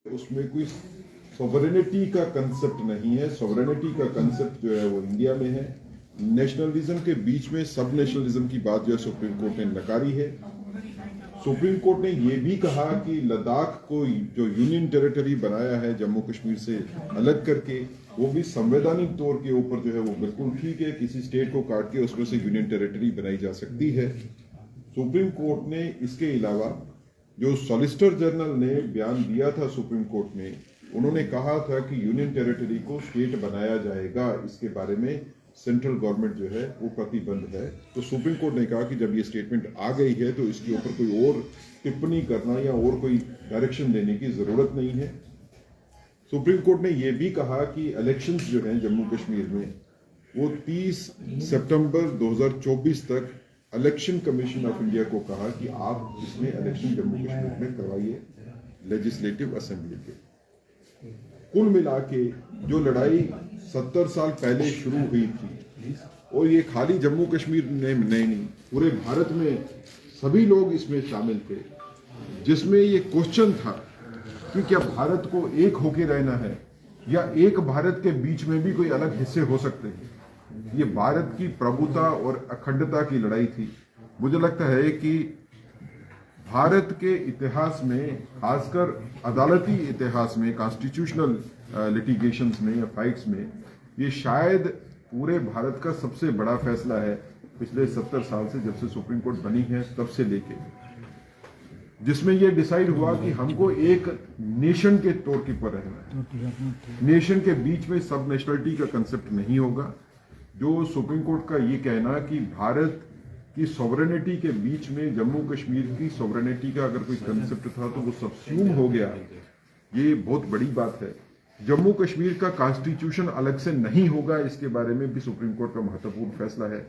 उसमें कोई सॉवरेनिटी का कंसेप्ट नहीं है। सॉवरेनिटी का कंसेप्ट जो है वो इंडिया में है। नेशनलिज्म के बीच में सब नेशनलिज्म की बात जो है सुप्रीम कोर्ट ने नकारी है। सुप्रीम कोर्ट ने यह भी कहा कि लद्दाख को जो यूनियन टेरिटरी बनाया है जम्मू कश्मीर से अलग करके, वो भी संवैधानिक तौर के ऊपर जो है वो बिल्कुल ठीक है। किसी स्टेट को काट के उसमें से यूनियन टेरिटरी बनाई जा सकती है। सुप्रीम कोर्ट ने इसके अलावा जो सॉलिसिटर जनरल ने बयान दिया था सुप्रीम कोर्ट में, उन्होंने कहा था कि यूनियन टेरिटरी को स्टेट बनाया जाएगा, इसके बारे में सेंट्रल गवर्नमेंट जो है वो प्रतिबद्ध है। तो सुप्रीम कोर्ट ने कहा कि जब ये स्टेटमेंट आ गई है तो इसके ऊपर कोई और टिप्पणी करना या और कोई डायरेक्शन देने की जरूरत नहीं है। सुप्रीम कोर्ट ने यह भी कहा कि इलेक्शंस जो हैं जम्मू कश्मीर में वो 30 सितंबर 2024 तक इलेक्शन कमीशन ऑफ इंडिया को कहा कि आप इसमें इलेक्शन जम्मू कश्मीर में करवाइए लेजिस्लेटिव असेंबली के। कुल मिला के जो लड़ाई 70 साल पहले शुरू हुई थी, और ये खाली जम्मू कश्मीर में नहीं, पूरे भारत में सभी लोग इसमें शामिल थे, जिसमें ये क्वेश्चन था कि क्या भारत को एक होके रहना है या एक भारत के बीच में भी कोई अलग हिस्से हो सकते हैं। ये भारत की प्रभुता और अखंडता की लड़ाई थी। मुझे लगता है कि भारत के इतिहास में, खासकर अदालती इतिहास में, कॉन्स्टिट्यूशनल लिटिगेशंस में या फाइट्स में, ये शायद पूरे भारत का सबसे बड़ा फैसला है पिछले 70 साल से, जब से सुप्रीम कोर्ट बनी है तब से लेके, जिसमें यह डिसाइड हुआ कि हमको एक नेशन के तौर पर रहना है। नेशन के बीच में सब नेशनलिटी का कंसेप्ट नहीं होगा। जो सुप्रीम कोर्ट का ये कहना कि भारत की सॉवरेनिटी के बीच में जम्मू कश्मीर की सॉवरेनिटी का अगर कोई कंसेप्ट था तो वो सबस्यूम हो गया, ये बहुत बड़ी बात है। जम्मू कश्मीर का कॉन्स्टिट्यूशन अलग से नहीं होगा, इसके बारे में भी सुप्रीम कोर्ट का महत्वपूर्ण फैसला है।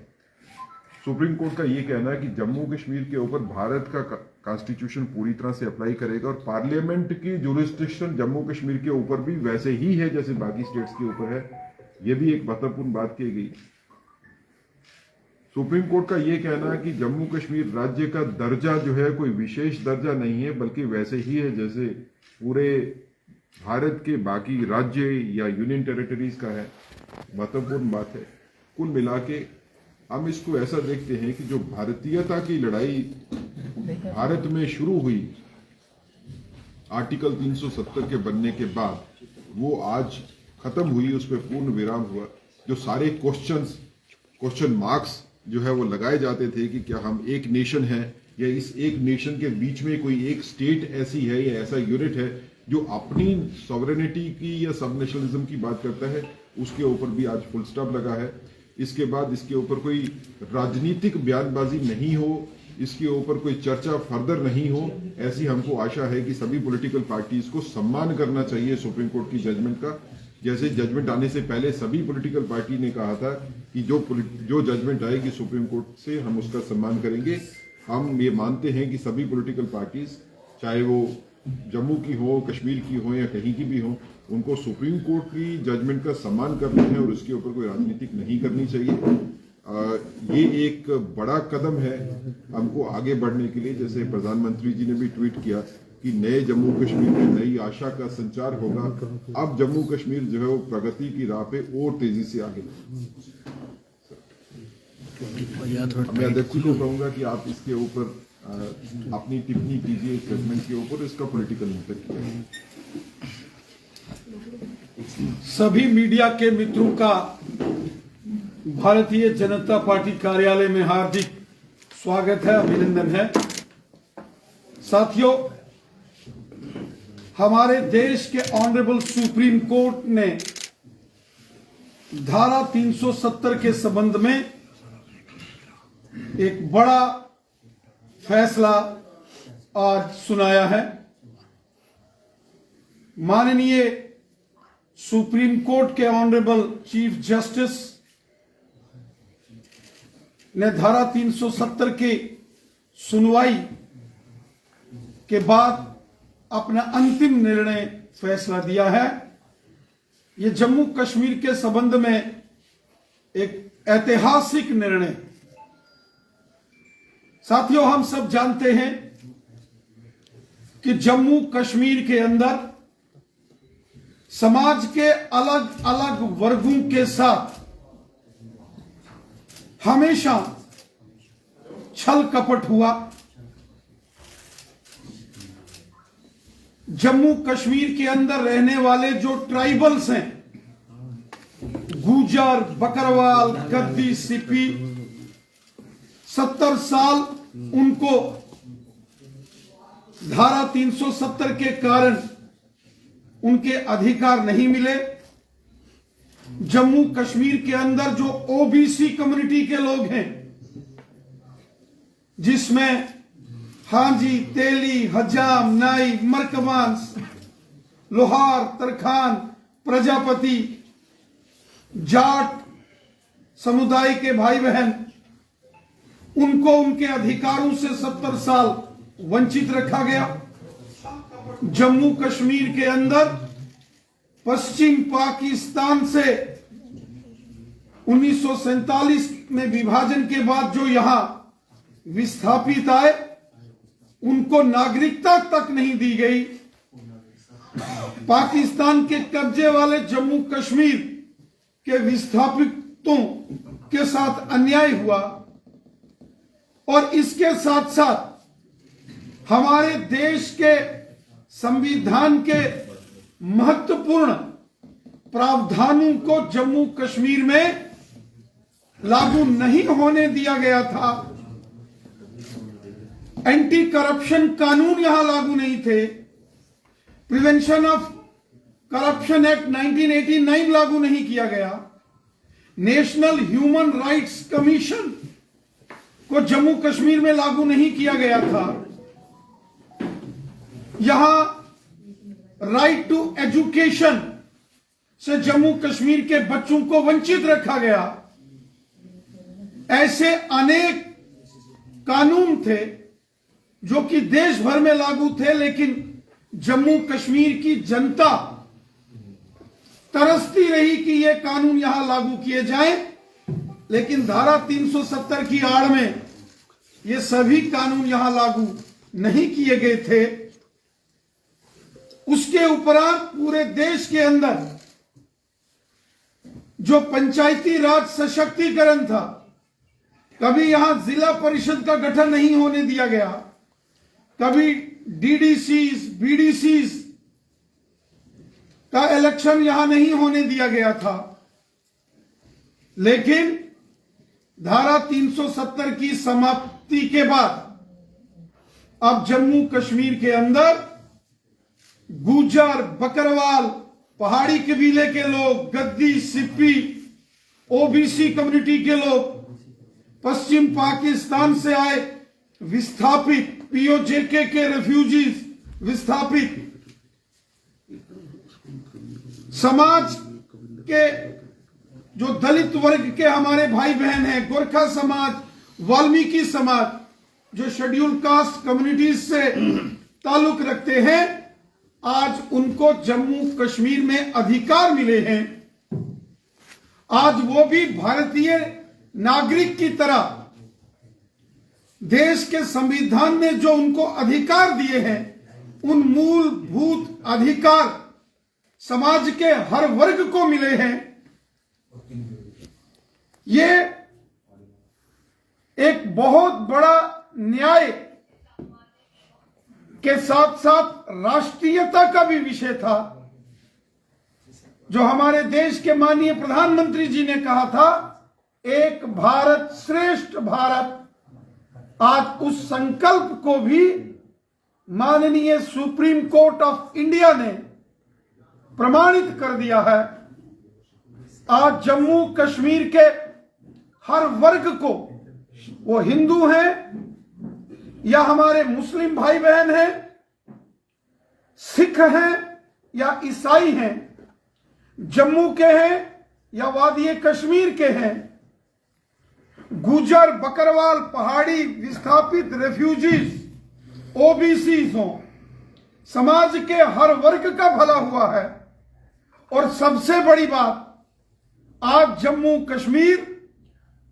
सुप्रीम कोर्ट का ये कहना है कि जम्मू कश्मीर के ऊपर भारत का कॉन्स्टिट्यूशन पूरी तरह से अप्लाई करेगा, और पार्लियामेंट की जुरिस्डिक्शन जम्मू कश्मीर के ऊपर भी वैसे ही है जैसे बाकी स्टेट्स के ऊपर है। यह भी एक महत्वपूर्ण बात की गई। सुप्रीम कोर्ट का यह कहना है कि जम्मू कश्मीर राज्य का दर्जा जो है कोई विशेष दर्जा नहीं है, बल्कि वैसे ही है जैसे पूरे भारत के बाकी राज्य या यूनियन टेरिटरीज का है। महत्वपूर्ण बात है। कुल मिला के हम इसको ऐसा देखते हैं कि जो भारतीयता की लड़ाई भारत में शुरू हुई आर्टिकल 370 के बनने के बाद, वो आज खत्म हुई, उस पर पूर्ण विराम हुआ। जो सारे क्वेश्चन मार्क्स जो है वो लगाए जाते थे कि क्या हम एक नेशन है या इस एक नेशन के बीच में कोई एक स्टेट ऐसी है या ऐसा यूनिट है जो अपनी सॉवरेनिटी की या सब नेशनलिज्म की बात करता है, उसके ऊपर भी आज फुल स्टॉप लगा है। इसके बाद इसके ऊपर कोई राजनीतिक बयानबाजी नहीं हो, इसके ऊपर कोई चर्चा फर्दर नहीं हो, ऐसी हमको आशा है कि सभी पॉलिटिकल पार्टीज को सम्मान करना चाहिए सुप्रीम कोर्ट की जजमेंट का। जैसे जजमेंट आने से पहले सभी पॉलिटिकल पार्टी ने कहा था कि जो जजमेंट आएगी सुप्रीम कोर्ट से हम उसका सम्मान करेंगे। हम ये मानते हैं कि सभी पॉलिटिकल पार्टीज, चाहे वो जम्मू की हो, कश्मीर की हो या कहीं की भी हो, उनको सुप्रीम कोर्ट की जजमेंट का सम्मान करना है और उसके ऊपर कोई राजनीतिक नहीं करनी चाहिए। ये एक बड़ा कदम है हमको आगे बढ़ने के लिए। जैसे प्रधानमंत्री जी ने भी ट्वीट किया कि नए जम्मू कश्मीर में नई आशा का संचार होगा। अब जम्मू कश्मीर जो है वो प्रगति की राह पे और तेजी से आगे। मैं अध्यक्ष को कहूंगा कि आप इसके ऊपर अपनी टिप्पणी कीजिए, इस जजमेंट के ऊपर, इसका पॉलिटिकल इंपैक्ट कीजिए। सभी मीडिया के मित्रों का भारतीय जनता पार्टी कार्यालय में हार्दिक स्वागत है, अभिनंदन है। साथियों, हमारे देश के ऑनरेबल सुप्रीम कोर्ट ने धारा 370 के संबंध में एक बड़ा फैसला आज सुनाया है। माननीय सुप्रीम कोर्ट के ऑनरेबल चीफ जस्टिस ने धारा 370 की सुनवाई के बाद अपना अंतिम निर्णय फैसला दिया है। यह जम्मू कश्मीर के संबंध में एक ऐतिहासिक निर्णय। साथियों, हम सब जानते हैं कि जम्मू कश्मीर के अंदर समाज के अलग अलग वर्गों के साथ हमेशा छल कपट हुआ। जम्मू कश्मीर के अंदर रहने वाले जो ट्राइबल्स हैं, गुजर, बकरवाल, गद्दी, सिपी, 70 साल उनको धारा 370 के कारण उनके अधिकार नहीं मिले। जम्मू कश्मीर के अंदर जो ओबीसी कम्युनिटी के लोग हैं, जिसमें हांजी, तेली, हजाम, नाई, मरकबान, लोहार, तरखान, प्रजापति, जाट समुदाय के भाई बहन, उनको उनके अधिकारों से 70 साल वंचित रखा गया। जम्मू कश्मीर के अंदर पश्चिम पाकिस्तान से 1947 में विभाजन के बाद जो यहां विस्थापित आए, उनको नागरिकता तक नहीं दी गई। पाकिस्तान के कब्जे वाले जम्मू कश्मीर के विस्थापितों के साथ अन्याय हुआ और इसके साथ साथ हमारे देश के संविधान के महत्वपूर्ण प्रावधानों को जम्मू कश्मीर में लागू नहीं होने दिया गया था। एंटी करप्शन कानून यहां लागू नहीं थे। प्रिवेंशन ऑफ करप्शन एक्ट 1989 लागू नहीं किया गया। नेशनल ह्यूमन राइट्स कमीशन को जम्मू कश्मीर में लागू नहीं किया गया था। यहां राइट टू एजुकेशन से जम्मू कश्मीर के बच्चों को वंचित रखा गया। ऐसे अनेक कानून थे जो कि देश भर में लागू थे, लेकिन जम्मू कश्मीर की जनता तरसती रही कि ये कानून यहां लागू किए जाएं, लेकिन धारा 370 की आड़ में ये सभी कानून यहां लागू नहीं किए गए थे। उसके उपरांत पूरे देश के अंदर जो पंचायती राज सशक्तिकरण था, कभी यहां जिला परिषद का गठन नहीं होने दिया गया, कभी डीडीसीज, बीडीसीज का इलेक्शन यहां नहीं होने दिया गया था। लेकिन धारा 370 की समाप्ति के बाद अब जम्मू कश्मीर के अंदर गुजर, बकरवाल, पहाड़ी कबीले के लोग, गद्दी, सिप्पी, ओबीसी कम्युनिटी के लोग, पश्चिम पाकिस्तान से आए विस्थापित, पीओजेके के रेफ्यूजीज, विस्थापित, समाज के जो दलित वर्ग के हमारे भाई बहन हैं, गोरखा समाज, वाल्मीकि समाज, जो शेड्यूल कास्ट कम्युनिटीज से ताल्लुक रखते हैं, आज उनको जम्मू कश्मीर में अधिकार मिले हैं। आज वो भी भारतीय नागरिक की तरह देश के संविधान ने जो उनको अधिकार दिए हैं, उन मूलभूत अधिकार समाज के हर वर्ग को मिले हैं। ये एक बहुत बड़ा न्याय के साथ साथ राष्ट्रीयता का भी विषय था, जो हमारे देश के माननीय प्रधानमंत्री जी ने कहा था, एक भारत श्रेष्ठ भारत। आज उस संकल्प को भी माननीय सुप्रीम कोर्ट ऑफ इंडिया ने प्रमाणित कर दिया है। आज जम्मू कश्मीर के हर वर्ग को, वो हिंदू हैं या हमारे मुस्लिम भाई बहन हैं, सिख हैं या ईसाई हैं, जम्मू के हैं या वादी कश्मीर के हैं, गुजर, बकरवाल, पहाड़ी, विस्थापित, रेफ्यूजीज, ओबीसीज हों, समाज के हर वर्ग का भला हुआ है। और सबसे बड़ी बात, आज जम्मू कश्मीर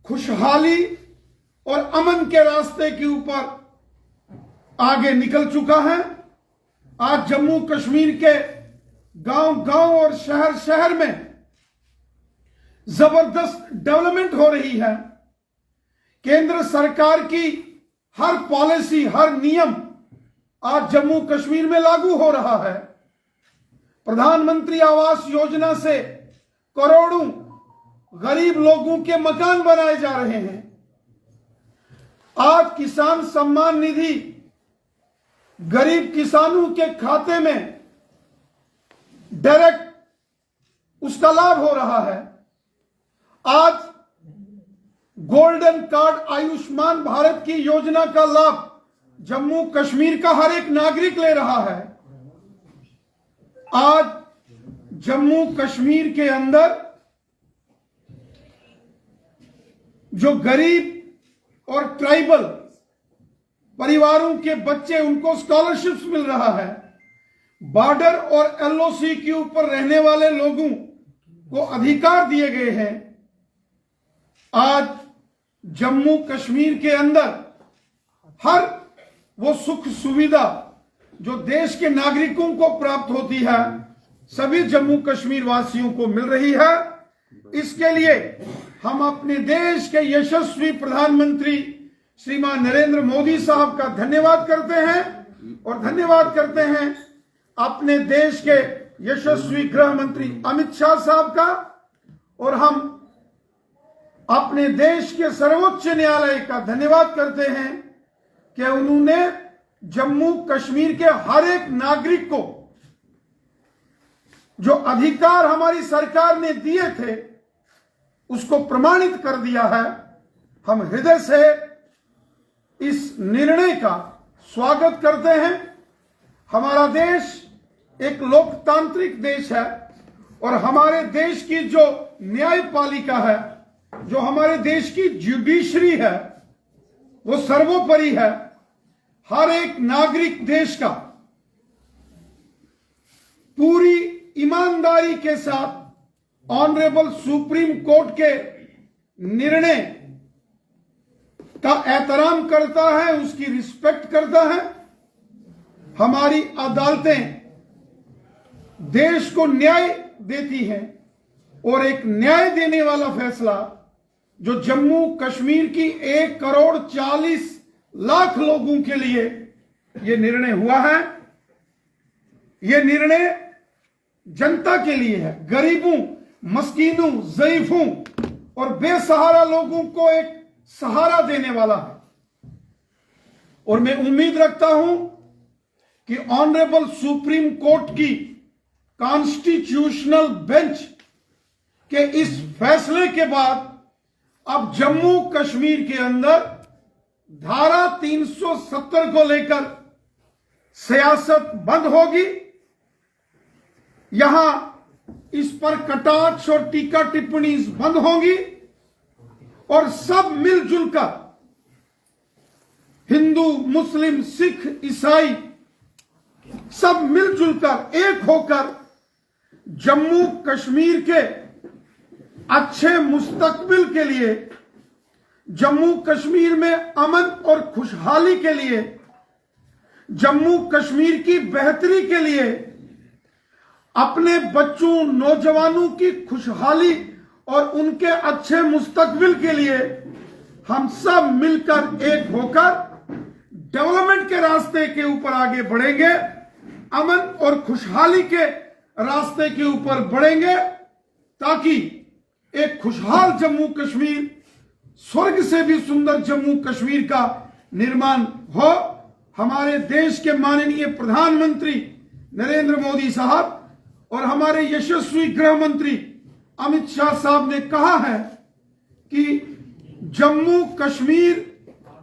खुशहाली और अमन के रास्ते के ऊपर आगे निकल चुका है। आज जम्मू कश्मीर के गांव गांव और शहर शहर में जबरदस्त डेवलपमेंट हो रही है। केंद्र सरकार की हर पॉलिसी, हर नियम आज जम्मू कश्मीर में लागू हो रहा है। प्रधानमंत्री आवास योजना से करोड़ों गरीब लोगों के मकान बनाए जा रहे हैं। आज किसान सम्मान निधि गरीब किसानों के खाते में डायरेक्ट उसका लाभ हो रहा है। आज गोल्डन कार्ड आयुष्मान भारत की योजना का लाभ जम्मू कश्मीर का हर एक नागरिक ले रहा है। आज जम्मू कश्मीर के अंदर जो गरीब और ट्राइबल परिवारों के बच्चे, उनको स्कॉलरशिप्स मिल रहा है। बॉर्डर और एलओसी के ऊपर रहने वाले लोगों को अधिकार दिए गए हैं। आज जम्मू कश्मीर के अंदर हर वो सुख सुविधा जो देश के नागरिकों को प्राप्त होती है, सभी जम्मू कश्मीर वासियों को मिल रही है। इसके लिए हम अपने देश के यशस्वी प्रधानमंत्री श्रीमान नरेंद्र मोदी साहब का धन्यवाद करते हैं और धन्यवाद करते हैं अपने देश के यशस्वी गृह मंत्री अमित शाह साहब का, और हम अपने देश के सर्वोच्च न्यायालय का धन्यवाद करते हैं कि उन्होंने जम्मू कश्मीर के हर एक नागरिक को जो अधिकार हमारी सरकार ने दिए थे उसको प्रमाणित कर दिया है। हम हृदय से इस निर्णय का स्वागत करते हैं। हमारा देश एक लोकतांत्रिक देश है और हमारे देश की जो न्यायपालिका है, जो हमारे देश की जुडिशरी है, वो सर्वोपरि है। हर एक नागरिक देश का पूरी ईमानदारी के साथ ऑनरेबल सुप्रीम कोर्ट के निर्णय का एहतराम करता है, उसकी रिस्पेक्ट करता है। हमारी अदालतें देश को न्याय देती हैं और एक न्याय देने वाला फैसला जो जम्मू कश्मीर की 1,40,00,000 लोगों के लिए यह निर्णय हुआ है, यह निर्णय जनता के लिए है। गरीबों, मस्कीनों, ज़ईफों और बेसहारा लोगों को एक सहारा देने वाला है। और मैं उम्मीद रखता हूं कि ऑनरेबल सुप्रीम कोर्ट की कॉन्स्टिट्यूशनल बेंच के इस फैसले के बाद अब जम्मू कश्मीर के अंदर धारा 370 को लेकर सियासत बंद होगी। यहां इस पर कटाक्ष और टीका टिप्पणी बंद होगी और सब मिलजुल कर, हिंदू, मुस्लिम, सिख, ईसाई, सब मिलजुल कर, एक होकर जम्मू कश्मीर के अच्छे मुस्तकबिल के लिए, जम्मू कश्मीर में अमन और खुशहाली के लिए, जम्मू कश्मीर की बेहतरी के लिए, अपने बच्चों, नौजवानों की खुशहाली और उनके अच्छे मुस्तकबिल के लिए हम सब मिलकर एक होकर डेवलपमेंट के रास्ते के ऊपर आगे बढ़ेंगे, अमन और खुशहाली के रास्ते के ऊपर बढ़ेंगे, ताकि एक खुशहाल जम्मू कश्मीर, स्वर्ग से भी सुंदर जम्मू कश्मीर का निर्माण हो। हमारे देश के माननीय प्रधानमंत्री नरेंद्र मोदी साहब और हमारे यशस्वी गृह मंत्री अमित शाह साहब ने कहा है कि जम्मू कश्मीर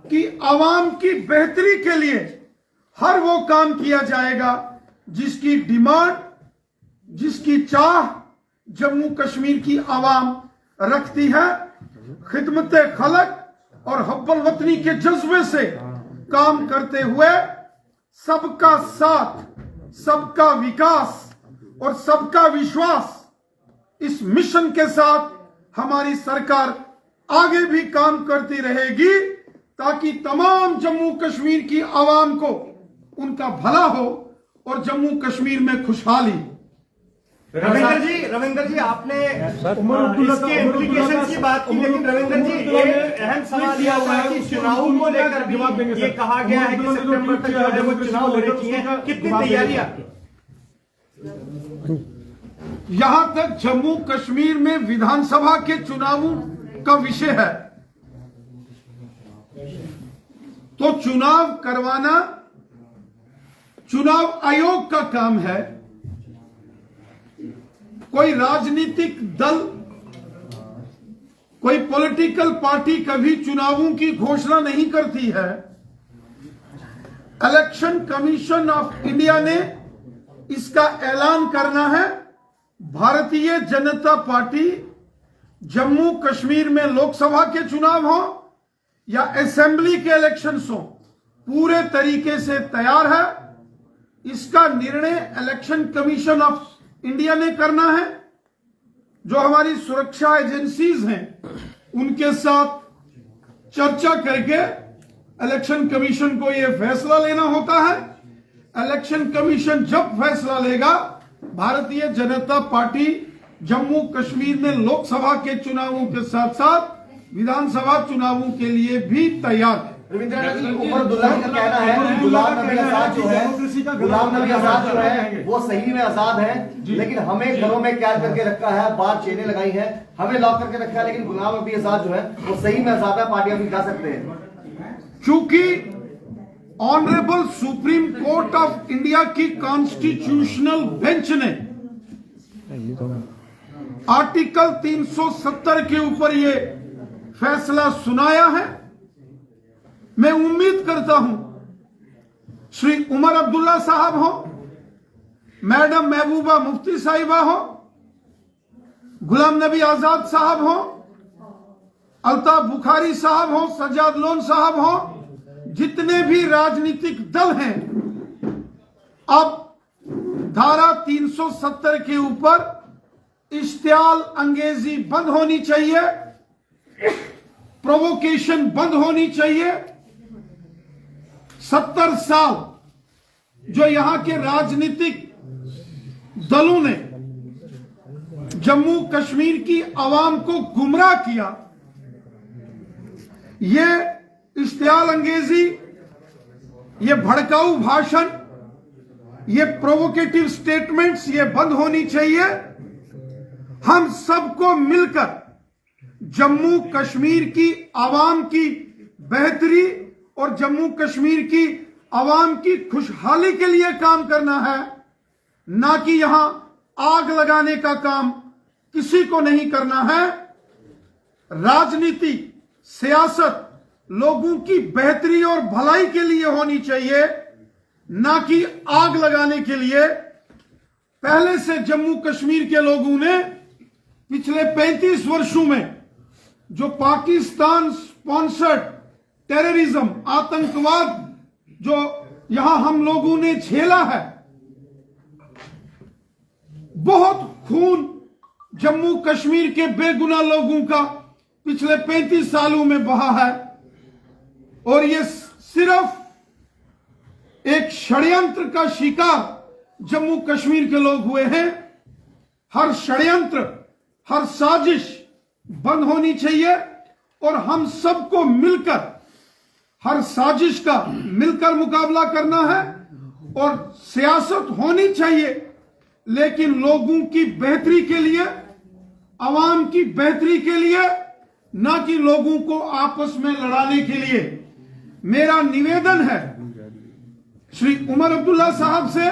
की आवाम की बेहतरी के लिए हर वो काम किया जाएगा जिसकी डिमांड, जिसकी चाह जम्मू कश्मीर की आवाम रखती है। खिदमत खलक और हब्बल वतनी के जज्बे से काम करते हुए सबका साथ, सबका विकास और सबका विश्वास, इस मिशन के साथ हमारी सरकार आगे भी काम करती रहेगी, ताकि तमाम जम्मू कश्मीर की आवाम को उनका भला हो और जम्मू कश्मीर में खुशहाली। रविंदर जी आपने इसके इम्प्लीकेशंस की बात की, लेकिन रविंदर जी एक अहम सवाल यह हुआ है कि चुनाव को लेकर भी ये कहा गया है कि सितंबर तक जो है वो चुनाव होने चाहिए। कितनी तैयारी आपकी? यहां तक जम्मू कश्मीर में विधानसभा के चुनावों का विषय है तो चुनाव करवाना चुनाव आयोग का काम है। कोई राजनीतिक दल, कोई पॉलिटिकल पार्टी कभी चुनावों की घोषणा नहीं करती है। इलेक्शन कमीशन ऑफ इंडिया ने इसका ऐलान करना है। भारतीय जनता पार्टी जम्मू कश्मीर में लोकसभा के चुनाव हो या असेंबली के इलेक्शंस हो, पूरे तरीके से तैयार है। इसका निर्णय इलेक्शन कमीशन ऑफ इंडिया ने करना है। जो हमारी सुरक्षा एजेंसीज हैं उनके साथ चर्चा करके इलेक्शन कमीशन को यह फैसला लेना होता है। इलेक्शन कमीशन जब फैसला लेगा, भारतीय जनता पार्टी जम्मू कश्मीर में लोकसभा के चुनावों के साथ साथ विधानसभा चुनावों के लिए भी तैयार है। उमर अब्दुल्ला का कहना है कि गुलाम नबी आजाद जो है वो सही में आजाद है, लेकिन हमें घरों में कैद करके रखा है, बाहर चेनें लगाई है, हमें लॉक करके रखा है, लेकिन गुलाम नबी आजाद जो है वो सही में आजाद है, पार्टियां भी जा सकते हैं। क्योंकि honourable supreme court of India की कॉन्स्टिट्यूशनल बेंच ने आर्टिकल 370 के ऊपर यह फैसला सुनाया है। मैं उम्मीद करता हूं श्री उमर अब्दुल्ला साहब हो, मैडम महबूबा मुफ्ती साहिबा हो, गुलाम नबी आजाद साहब हो, अल्ताफ बुखारी साहब हो, सज्जाद लोन साहब हो, जितने भी राजनीतिक दल हैं, अब धारा 370 के ऊपर इश्तियाल अंगेजी बंद होनी चाहिए, प्रोवोकेशन बंद होनी चाहिए। 70 साल जो यहां के राजनीतिक दलों ने जम्मू कश्मीर की आवाम को गुमराह किया, ये इश्तियाल अंगेजी, ये भड़काऊ भाषण, ये प्रोवोकेटिव स्टेटमेंट्स, ये बंद होनी चाहिए। हम सबको मिलकर जम्मू कश्मीर की आवाम की बेहतरी और जम्मू कश्मीर की आवाम की खुशहाली के लिए काम करना है, ना कि यहां आग लगाने का काम किसी को नहीं करना है। राजनीति, सियासत लोगों की बेहतरी और भलाई के लिए होनी चाहिए, ना कि आग लगाने के लिए। पहले से जम्मू कश्मीर के लोगों ने पिछले 35 वर्षों में जो पाकिस्तान स्पॉन्सर्ड टेररिज्म, आतंकवाद जो यहां हम लोगों ने झेला है, बहुत खून जम्मू कश्मीर के बेगुनाह लोगों का पिछले 35 सालों में बहा है। और ये सिर्फ एक षड्यंत्र का शिकार जम्मू कश्मीर के लोग हुए हैं। हर षड्यंत्र, हर साजिश बंद होनी चाहिए और हम सबको मिलकर हर साजिश का मिलकर मुकाबला करना है। और सियासत होनी चाहिए, लेकिन लोगों की बेहतरी के लिए, आवाम की बेहतरी के लिए, ना कि लोगों को आपस में लड़ाने के लिए। मेरा निवेदन है श्री उमर अब्दुल्ला साहब से,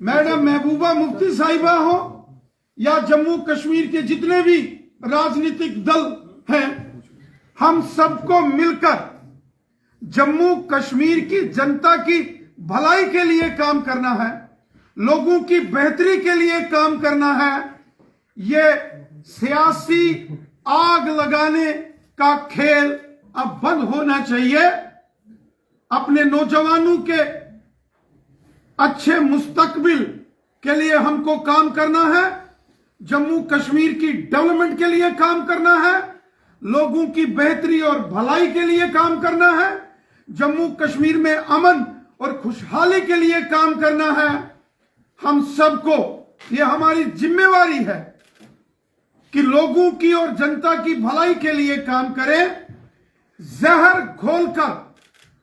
मैडम महबूबा मुफ्ती साहिबा हो या जम्मू कश्मीर के जितने भी राजनीतिक दल हैं, हम सबको मिलकर जम्मू कश्मीर की जनता की भलाई के लिए काम करना है, लोगों की बेहतरी के लिए काम करना है। ये सियासी आग लगाने का खेल अब बंद होना चाहिए। अपने नौजवानों के अच्छे मुस्तकबिल के लिए हमको काम करना है, जम्मू कश्मीर की डेवलपमेंट के लिए काम करना है, लोगों की बेहतरी और भलाई के लिए काम करना है, जम्मू कश्मीर में अमन और खुशहाली के लिए काम करना है। हम सबको ये हमारी जिम्मेवारी है कि लोगों की और जनता की भलाई के लिए काम करें। जहर घोलकर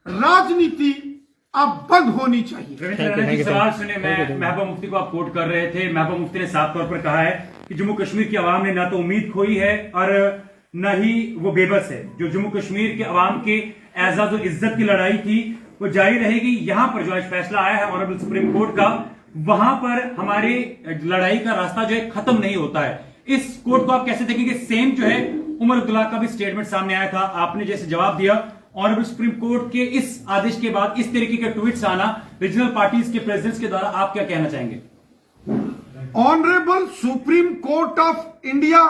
राजनीति अब बंद होनी चाहिए। रविंद्र जी, सवाल सुने, मैं महबूबा मुफ्ती को आप कोट कर रहे थे। महबूबा मुफ्ती ने साफ तौर पर कहा है कि जम्मू कश्मीर की आवाम ने ना तो उम्मीद खोई है और न ही वो बेबस है। जो जम्मू कश्मीर के अवाम के एजाज और इज्जत की लड़ाई थी वो जारी रहेगी। यहां पर जो आज फैसला आया है ऑनरेबल सुप्रीम कोर्ट का, वहां पर हमारी लड़ाई का रास्ता जो है खत्म नहीं होता है। इस कोर्ट को आप कैसे देखेंगे? सेम जो है उमर अब्दुल्ला का भी स्टेटमेंट सामने आया था, आपने जैसे जवाब दिया। ऑनरेबल सुप्रीम कोर्ट के इस आदेश के बाद इस तरीके के ट्वीट्स आना रीजनल पार्टीज के प्रेसिडेंट्स के द्वारा, आप क्या कहना चाहेंगे? Honourable supreme court of India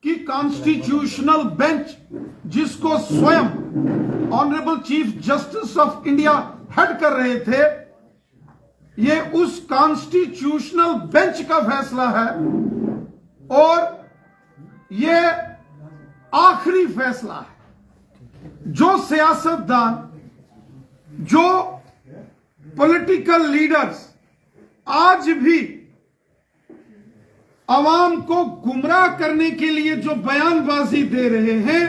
की कॉन्स्टिट्यूशनल बेंच, जिसको स्वयं honourable chief justice of India head कर रहे थे, ये उस कॉन्स्टिट्यूशनल बेंच का फैसला है और ये आखिरी फैसला है। जो सियासतदान, जो पॉलिटिकल लीडर्स आज भी आवाम को गुमराह करने के लिए जो बयानबाजी दे रहे हैं,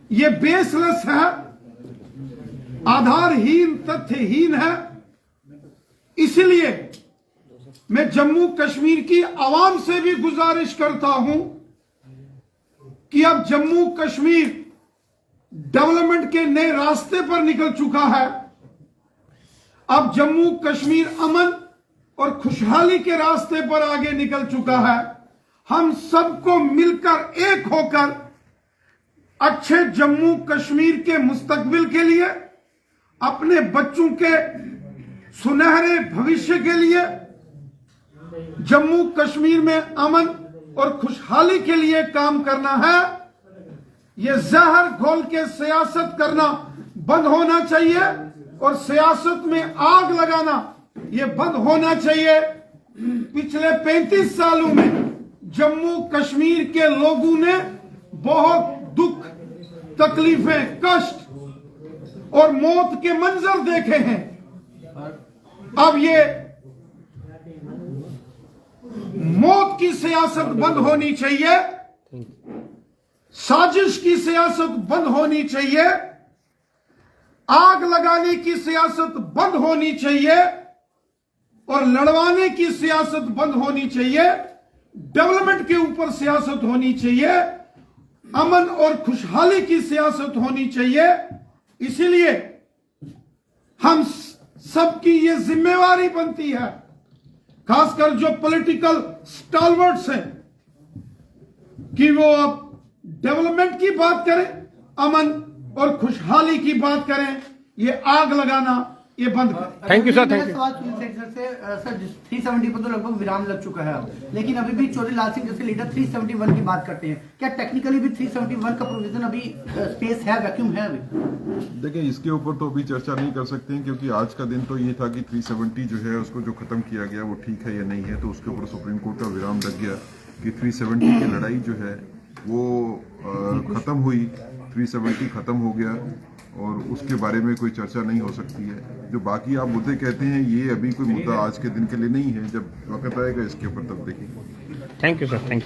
ये बेसलेस है, आधारहीन, तथ्यहीन है। इसलिए मैं जम्मू कश्मीर की आवाम से भी गुजारिश करता हूं कि अब जम्मू कश्मीर डेवलपमेंट के नए रास्ते पर निकल चुका है। अब जम्मू कश्मीर अमन और खुशहाली के रास्ते पर आगे निकल चुका है। हम सबको मिलकर एक होकर अच्छे जम्मू कश्मीर के मुस्तकबिल के लिए, अपने बच्चों के सुनहरे भविष्य के लिए, जम्मू कश्मीर में अमन और खुशहाली के लिए काम करना है। यह जहर घोल के सियासत करना बंद होना चाहिए और सियासत में आग लगाना यह बंद होना चाहिए। पिछले 35 सालों में जम्मू कश्मीर के लोगों ने बहुत दुख, तकलीफें, कष्ट और मौत के मंजर देखे हैं। अब ये मौत की सियासत बंद होनी चाहिए, साजिश की सियासत बंद होनी चाहिए, आग लगाने की सियासत बंद होनी चाहिए और लड़वाने की सियासत बंद होनी चाहिए। डेवलपमेंट के ऊपर सियासत होनी चाहिए, अमन और खुशहाली की सियासत होनी चाहिए। इसीलिए हम सबकी ये जिम्मेवारी बनती है, खासकर जो पॉलिटिकल स्टालवर्ड्स हैं, कि वो अब डेवलपमेंट की बात करें, अमन और खुशहाली की बात करें। ये आग लगाना ये बंद करें। Thank you sir, thank you. सवाल सर 370 पर तो लगभग विराम लग चुका है अब, लेकिन अभी भी चौधरी लाल सिंह जैसे लीडर 371 की बात करते हैं। क्या टेक्निकली भी 371 का प्रोविजन अभी स्पेस है, वैक्यूम है अभी? देखिए, इसके ऊपर तो अभी चर्चा नहीं कर सकते हैं, क्योंकि आज का दिन तो ये था कि 370 जो है उसको जो खत्म किया गया वो ठीक है या नहीं है, तो उसके ऊपर सुप्रीम कोर्ट का विराम लग गया कि 370 की लड़ाई जो है वो खत्म हुई, 370 खत्म हो गया और उसके बारे में कोई चर्चा नहीं हो सकती है। जो बाकी आप मुद्दे कहते हैं, ये अभी कोई मुद्दा आज के दिन के लिए नहीं है। जब वक्त आएगा इसके ऊपर तब देखेंगे। Thank you sir, thank you.